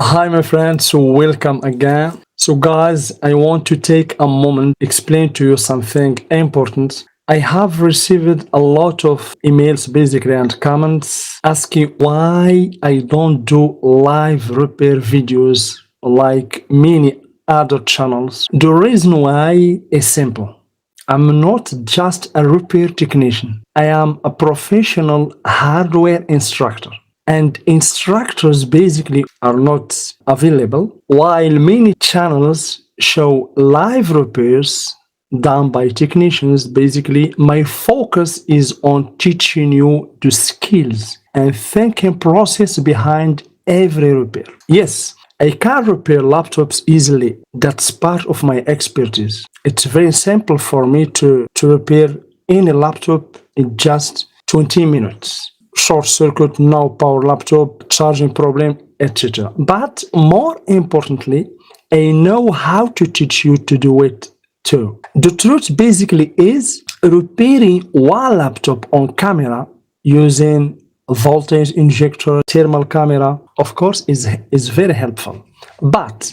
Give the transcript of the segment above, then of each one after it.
Hi, my friends. Welcome again. Guys, I want to take a moment explain to you something important. I have received a lot of emails, basically, and comments asking why I don't do live repair videos like many other channels. The reason why is simple. I'm not just a repair technician. I am a professional hardware instructor. And instructors basically are not available, while many channels show live repairs done by technicians. Basically, my focus is on teaching you the skills and thinking process behind every repair. Yes, I can repair laptops easily. That's part of my expertise. It's very simple for me to repair any laptop in just 20 minutes. Short circuit, no power laptop, charging problem, etc. But more importantly, I know how to teach you to do it too. The truth basically is repairing one laptop on camera using voltage injector, thermal camera, of course, is very helpful. But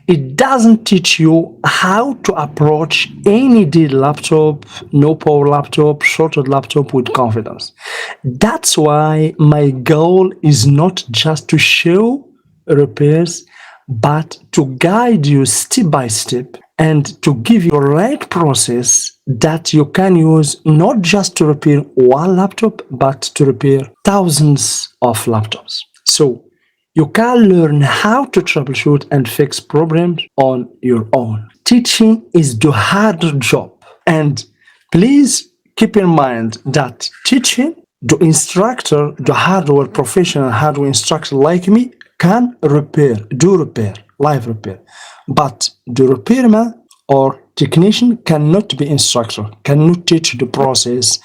it doesn't teach you how to approach any dead laptop, no power laptop, shorted laptop with confidence. That's why my goal is not just to show repairs, but to guide you step by step and to give you the right process that you can use not just to repair one laptop, but to repair thousands of laptops. So you can learn how to troubleshoot and fix problems on your own. Teaching is the harder job. And please keep in mind that teaching, the instructor, the hardware professional hardware instructor like me, can do repair, live repair. But the repairman or technician cannot be instructor, cannot teach the process,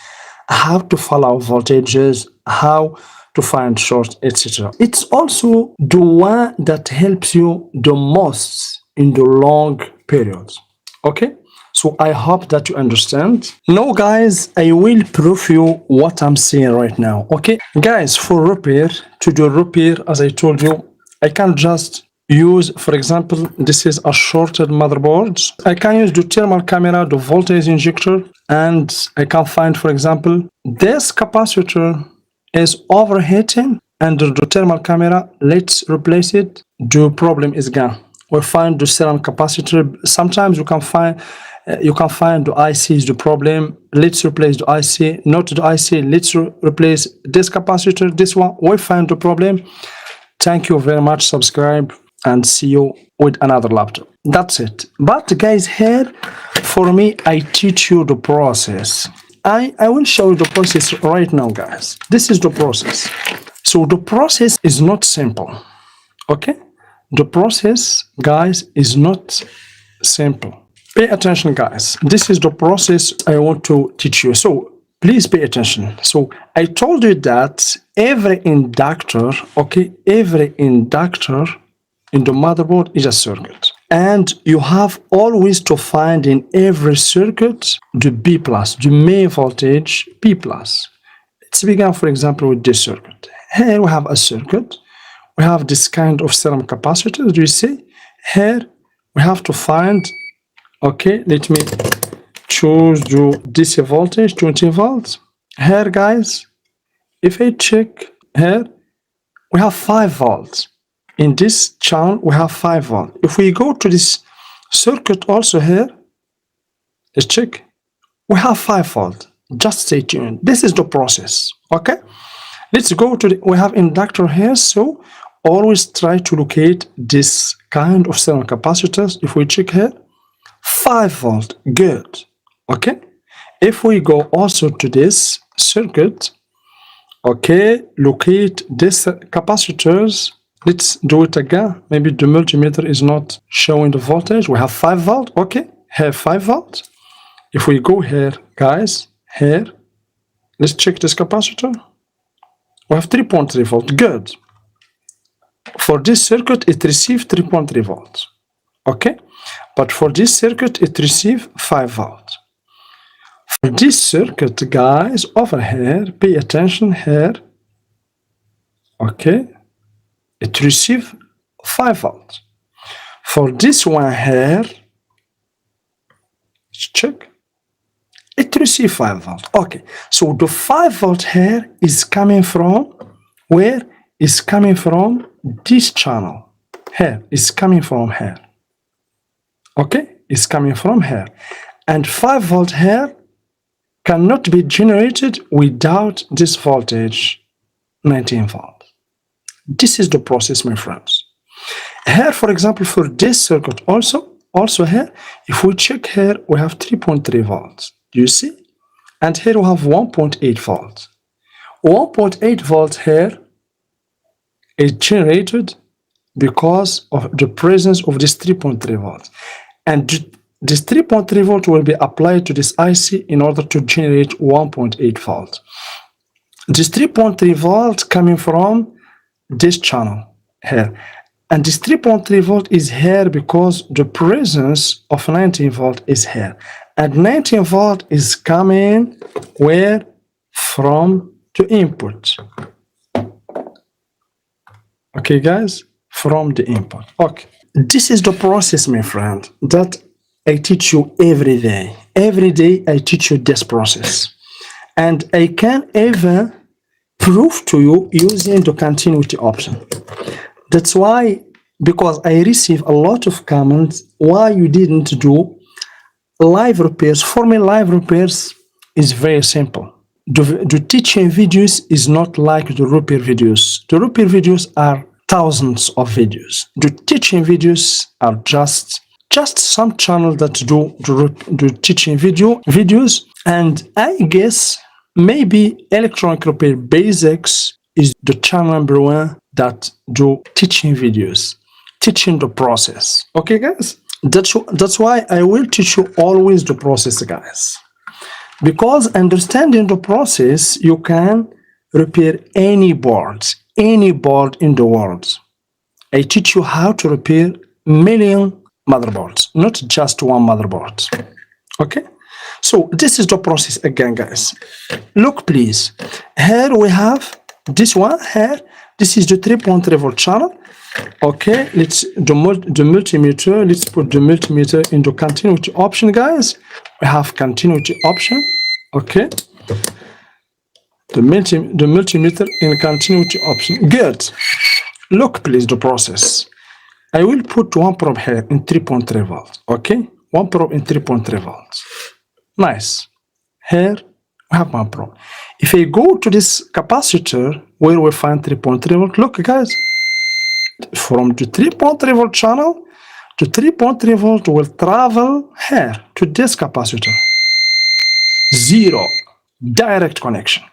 how to follow voltages, how to find short, etc. It's also the one that helps you the most in the long periods. Okay? So I hope that you understand. Now, guys, I will prove you what I'm saying right now. Okay? Guys, for repair, to do repair, as I told you, I can just use, for example, this is a shorted motherboard. I can use the thermal camera, the voltage injector, and I can find, for example, this capacitor is overheating under the thermal camera. Let's replace it. The problem is gone. We find the ceramic capacitor. Sometimes you can find the IC is the problem. Let's replace the IC, not the IC. Let's replace this capacitor, this one. We find the problem. Thank you very much. Subscribe and see you with another laptop. That's it. But guys, here for me, I teach you the process. I will show you the process right now, guys. This is the process. So the process is not simple. Okay? The process, guys, is not simple. Pay attention, guys. This is the process I want to teach you. So please pay attention. So I told you that every inductor, okay, every inductor in the motherboard is a circuit. And you have always to find in every circuit the B plus, the main voltage P plus. Let's begin, for example, with this circuit. Here we have a circuit. We have this kind of ceramic capacitor. Do you see? Here we have to find, okay, let me choose the DC voltage, 20 volts. Here, guys, if I check here, we have 5 volts. In this channel, we have 5 volts. If we go to this circuit also here, let's check. We have 5 volts. Just stay tuned. This is the process. Okay? Let's go to we have inductor here. So always try to locate this kind of ceramic capacitors. If we check here, 5 volt. Good. Okay? If we go also to this circuit, okay, locate this capacitors. Let's do it again. Maybe the multimeter is not showing the voltage. We have 5 volt. Okay, here 5 volt. If we go here, guys, here, let's check this capacitor. We have 3.3 volt. Good. For this circuit, it receives 3.3 volts. Okay, but for this circuit, it receives 5 volts. For this circuit, guys, over here, pay attention here. Okay. It receives 5 volts. For this one here, check, it receives 5 volts. Okay, so the 5 volt here is coming from where? Is coming from this channel. Here, it's coming from here. Okay, it's coming from here. And 5 volt here cannot be generated without this voltage, 19 volts. This is the process, my friends. Here, for example, for this circuit also here, if we check here, we have 3.3 volts. Do you see? And here we have 1.8 volts. 1.8 volts here is generated because of the presence of this 3.3 volts. And this 3.3 volt will be applied to this IC in order to generate 1.8 volts. This 3.3 volts coming from this channel here. And this 3.3 volt is here because the presence of 19 volt is here. And 19 volt is coming where? From the input. Okay, guys? From the input. Okay. This is the process, my friend, that I teach you every day. Every day I teach you this process. And I can even prove to you using the continuity option. That's why, because I receive a lot of comments why you didn't do live repairs. For me, live repairs is very simple. The teaching videos is not like the repair videos. The repair videos are thousands of videos. The teaching videos are just some channel that do the teaching videos. And I guess maybe electronic repair basics is the channel number 1 that do teaching videos, teaching the process. Okay, guys? That's why I will teach you always the process, guys. Because understanding the process, you can repair any board in the world. I teach you how to repair million motherboards, not just one motherboard. Okay? So this is the process again, guys. Look, please. Here we have this one here. This is the 3.3 volt channel. Okay, let's the multimeter. Let's put the multimeter in the continuity option, guys. We have continuity option. Okay, the multimeter in continuity option. Good. Look, please, the process. I will put one probe here in 3.3 volts. Okay, one probe in 3.3 volts. Nice. Here we have one probe. If I go to this capacitor where we find 3.3 volt, look, guys. From the 3.3 volt channel, the 3.3 volt will travel here to this capacitor. 0. Direct connection.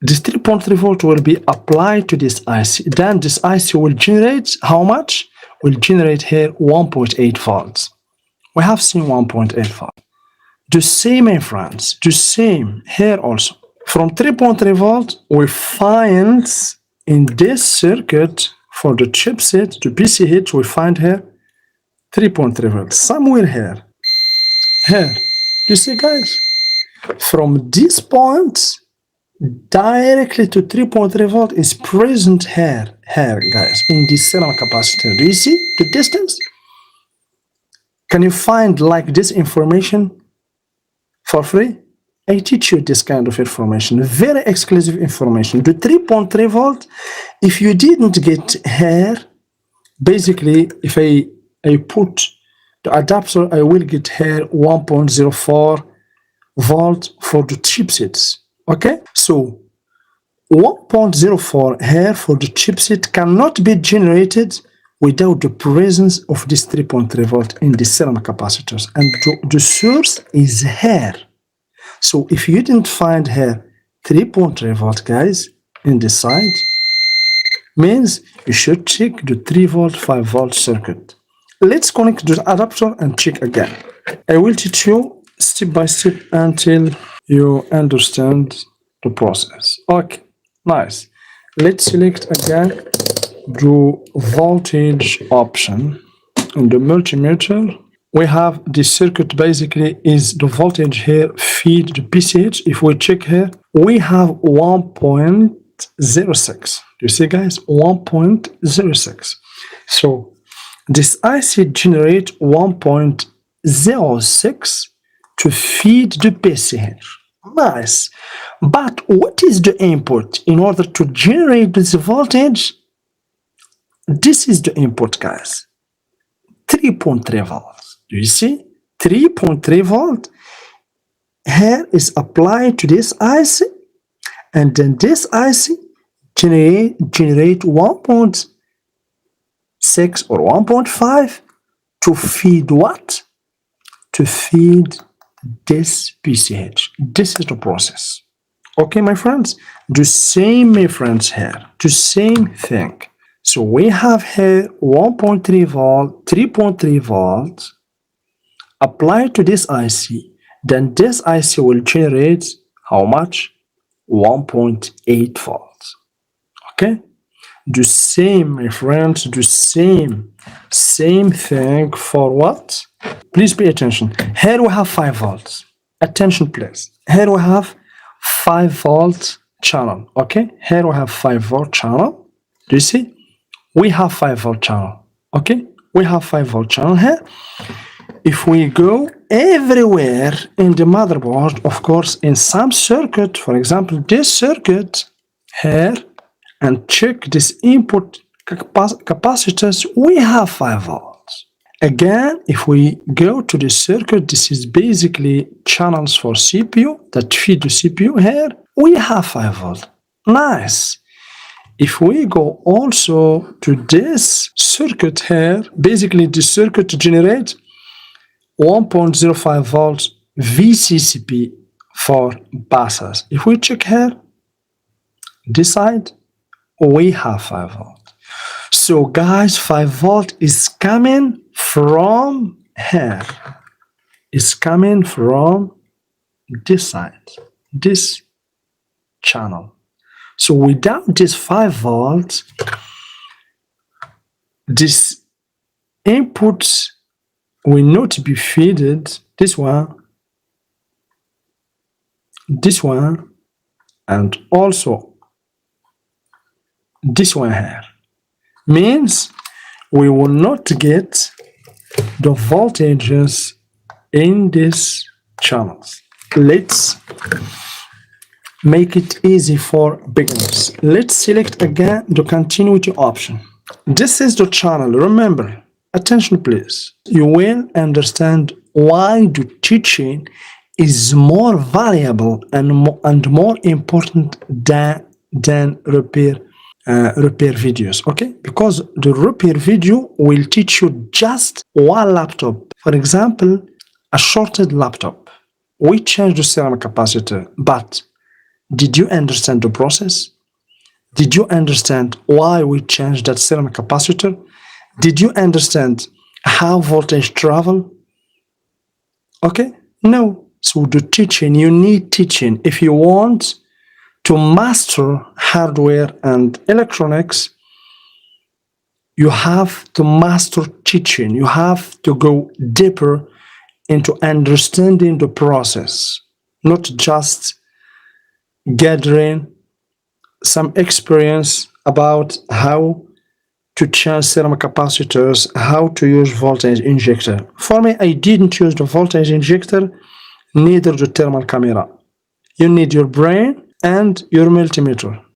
This 3.3 volt will be applied to this IC. Then this IC will generate how much? Will generate here 1.8 volts. We have seen 1.8 volts. The same, my friends, the same here also. From 3.3 volt, we find in this circuit for the chipset, the PCH, we find here 3.3 volts, somewhere here. Here, you see, guys? From this point directly to 3.3 volt is present here, guys, in this ceramic capacitor. Do you see the distance? Can you find like this information for free? I teach you this kind of information, very exclusive information. The 3.3 volt, if you didn't get here, basically, if I put the adapter, I will get here 1.04 volt for the chipsets. Okay, so 1.04 here for the chipset cannot be generated without the presence of this 3.3 volt in the ceramic capacitors, and the source is here. So if you didn't find here 3.3 volt, guys, in the side, means you should check the 3 volt, 5 volt circuit. Let's connect the adapter and check again. I will teach you step by step until you understand the process. Okay, nice. Let's select again the voltage option in the multimeter. We have this circuit basically is the voltage here feed the PCH. If we check here, we have 1.06. You see, guys, 1.06. So this IC generate 1.06 to feed the PC here. Nice. But what is the input in order to generate this voltage? This is the input, guys. 3.3 volts. Do you see? 3.3 volt here is applied to this IC, and then this IC generate 1.6 or 1.5 to feed what? To feed this PCH. This is the process. Okay, my friends? The same, my friends, here. The same thing. So we have here 1.3 volt, 3.3 volts applied to this IC. Then this IC will generate how much? 1.8 volts. Okay? The same, my friends, the same thing for what? Please pay attention. Here we have 5 volts. Attention, please. Here we have 5 volt channel. Okay? Here we have 5 volt channel. Do you see? We have 5 volt channel. Okay? We have 5 volt channel here. If we go everywhere in the motherboard, of course, in some circuit, for example, this circuit here, and check this input capacitance, we have 5 volts. Again, if we go to the circuit, this is basically channels for CPU that feed the CPU here, we have 5 volts. Nice. If we go also to this circuit here, basically the circuit generates 1.05 volts VCCP for buses. If we check here, this side, we have 5 volt. So guys, 5 volt is coming from here. It's coming from this side, this channel. So without this 5 volts, this input will not be fed. This one, and also this one here. Means we will not get the voltages in these channels. Let's make it easy for beginners. Let's select again the continuity option. This is the channel. Remember, attention please. You will understand why the teaching is more valuable and more important than repair videos. Okay, because the repair video will teach you just one laptop. For example, a shorted laptop. We change the ceramic capacitor, but did you understand the process? Did you understand why we changed that ceramic capacitor? Did you understand how voltage travel? Okay, no. So the teaching, you need teaching. If you want to master hardware and electronics, you have to master teaching. You have to go deeper into understanding the process, not just gathering some experience about how to change ceramic capacitors, how to use voltage injector. For me, I didn't use the voltage injector, neither the thermal camera. You need your brain and your multimeter.